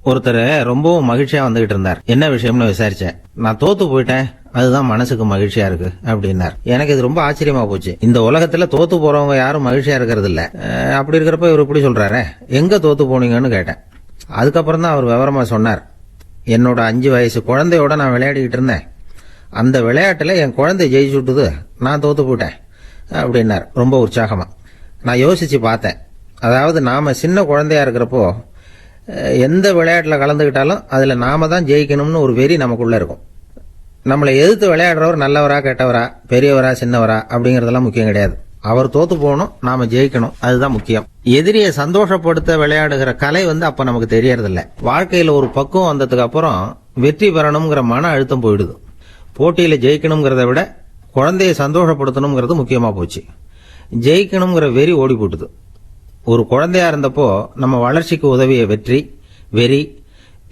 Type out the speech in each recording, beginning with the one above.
ஒருத்தர் ரொம்பவும் மகிழ்ச்சியா வந்துகிட்டு இருந்தார். என்ன விஷயம்னு விசாரிச்சேன். நான் தோத்து போயிட்டேன், அதுதான் மனசுக்கு மகிழ்ச்சியா இருக்கு அப்படின்னார். எனக்கு இது ரொம்ப ஆச்சரியமா போச்சு. இந்த உலகத்துல தோத்து போறவங்க யாரும் மகிழ்ச்சியா இருக்கிறது இல்ல. அப்படி இருக்கிறப்ப இவர் இப்படி சொல்றாரு. எங்க தோத்து போனீங்கன்னு கேட்டேன். அதுக்கப்புறம் தான் அவர் விவரமா சொன்னார். என்னோட 5 வயசு குழந்தையோட நான் விளையாடிக்கிட்டு இருந்தேன். அந்த விளையாட்டுல என் குழந்தை ஜெயிச்சு விட்டுது, நான் தோத்து போயிட்டேன் அப்படின்னார் ரொம்ப உற்சாகமா. நான் யோசிச்சு பார்த்தேன். அதாவது நாம சின்ன குழந்தையா இருக்கிறப்போ எந்த விளையாட்டுல கலந்துகிட்டாலும் அதுல நாம தான் ஜெயிக்கணும்னு ஒரு வெறி நமக்குள்ள இருக்கும். நம்மளை எதிர்த்து விளையாடுறவர் நல்லவரா கெட்டவரா, பெரியவரா சின்னவரா அப்படிங்கறதெல்லாம் முக்கியம் கிடையாது. அவர் தோத்து போகணும், நாம ஜெயிக்கணும், அதுதான் முக்கியம். எதிரியை சந்தோஷப்படுத்த விளையாடுகிற கலை அப்ப நமக்கு தெரியறதில்ல. வாழ்க்கையில ஒரு பக்குவம் வந்ததுக்கு அப்புறம் வெற்றி பெறணுங்கிற மன அழுத்தம் போயிடுது. போட்டியில ஜெயிக்கணுங்கிறத விட குழந்தைய சந்தோஷப்படுத்தணுங்கிறது முக்கியமா போச்சு. ஜெயிக்கணுங்கிற வெறி ஓடி போட்டுது. ஒரு குழந்தையா இருந்தப்போ நம்ம வளர்ச்சிக்கு உதவிய வெறி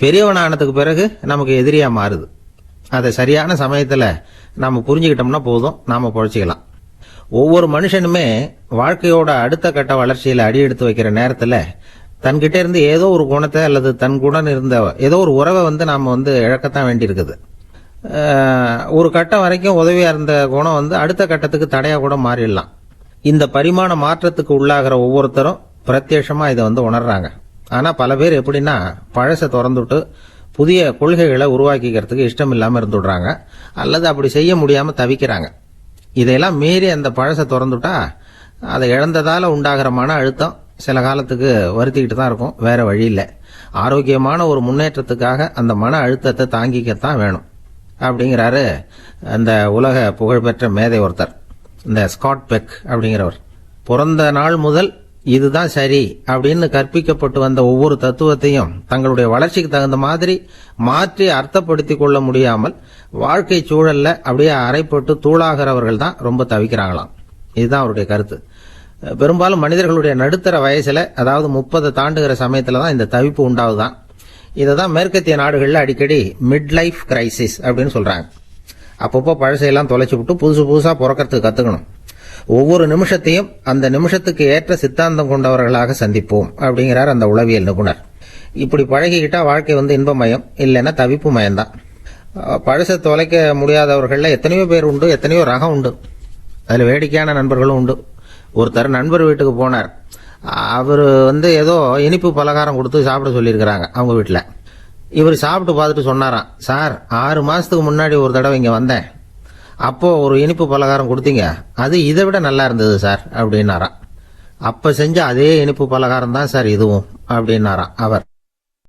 பெரியவனானதுக்கு பிறகு நமக்கு எதிரியா மாறுது. அதை சரியான சமயத்துல நாம புரிஞ்சுக்கிட்டோம்னா போதும், நாம பொழைச்சிக்கலாம். ஒவ்வொரு மனுஷனுமே வாழ்க்கையோட அடுத்த கட்ட வளர்ச்சியில அடி எடுத்து வைக்கிற நேரத்துல தன்கிட்ட இருந்து ஏதோ ஒரு குணத்தை அல்லது தன் குணம் இருந்த ஏதோ ஒரு உறவை நாம இழக்கத்தான் வேண்டி இருக்குது. ஒரு கட்டம் வரைக்கும் உதவியா இருந்த குணம் அடுத்த கட்டத்துக்கு தடையா கூட மாறிடலாம். இந்த பரிமாண மாற்றத்துக்கு உள்ளாகிற ஒவ்வொருத்தரும் பிரத்யட்சமா இதை உணர்றாங்க. ஆனா பல பேர் எப்படின்னா பழச திறந்துட்டு புதிய கொள்கைகளை உருவாக்கிக்கிறதுக்கு இஷ்டம் இல்லாம இருந்துடுறாங்க, அல்லது அப்படி செய்ய முடியாம தவிக்கிறாங்க. இதையெல்லாம் மீறி அந்த பழச திறந்துட்டா அதை இழந்ததால உண்டாகிற மன அழுத்தம் சில காலத்துக்கு வருத்திக்கிட்டு தான் இருக்கும், வேற வழி இல்லை. ஆரோக்கியமான ஒரு முன்னேற்றத்துக்காக அந்த மன அழுத்தத்தை தாங்கிக்கத்தான் வேணும் அப்படிங்கிறாரு அந்த உலக புகழ்பெற்ற மேதை ஒருத்தர், இந்த ஸ்காட் பெக் அப்படிங்கிறவர். பிறந்த நாள் முதல் இதுதான் சரி அப்படின்னு கற்பிக்கப்பட்டு வந்த ஒவ்வொரு தத்துவத்தையும் தங்களுடைய வளர்ச்சிக்கு தகுந்த மாதிரி மாற்றி அர்த்தப்படுத்தி கொள்ள முடியாமல் வாழ்க்கை சூழல்ல அப்படியே அரைப்பட்டு தூளாகிறவர்கள் தான் ரொம்ப தவிக்கிறாங்களாம். இதுதான் அவருடைய கருத்து. பெரும்பாலும் மனிதர்களுடைய நடுத்தர வயசுல, அதாவது 30 தாண்டுகிற சமயத்துல தான் இந்த தவிப்பு உண்டாகுதான். இதைதான் மேற்கத்திய நாடுகள்ல அடிக்கடி மிட் லைஃப் கிரைசிஸ் அப்படின்னு சொல்றாங்க. அப்பப்போ பழசையெல்லாம் தொலைச்சு விட்டு புதுசா பிறக்கிறதுக்கு கத்துக்கணும். ஒவ்வொரு நிமிஷத்தையும் அந்த நிமிஷத்துக்கு ஏற்ற சித்தாந்தம் கொண்டவர்களாக சந்திப்போம் அப்படிங்கிறார் அந்த உளவியல் நிபுணர். இப்படி பழகிக்கிட்டா வாழ்க்கை இன்பமயம், இல்லைன்னா தவிப்பு மயம்தான். பழச தொலைக்க முடியாதவர்கள்ல எத்தனையோ பேர் உண்டு, எத்தனையோ ரகம் உண்டு. அதுல வேடிக்கையான நண்பர்களும் உண்டு. ஒருத்தர் நண்பர் வீட்டுக்கு போனார். அவரு ஏதோ இனிப்பு பலகாரம் கொடுத்து சாப்பிட சொல்லியிருக்கிறாங்க அவங்க வீட்டுல. இவர் சாப்பிட்டு பார்த்துட்டு சொன்னாராம், சார் 6 மாசத்துக்கு முன்னாடி ஒரு தடவை இங்க வந்தேன், அப்போ ஒரு இனிப்பு பலகாரம் கொடுத்தீங்க, அது இதை விட நல்லா இருந்தது சார் அப்படின்னாராம். அப்ப செஞ்ச அதே இனிப்பு பலகாரம் தான் சார் இதுவும் அப்படின்னாராம் அவர்.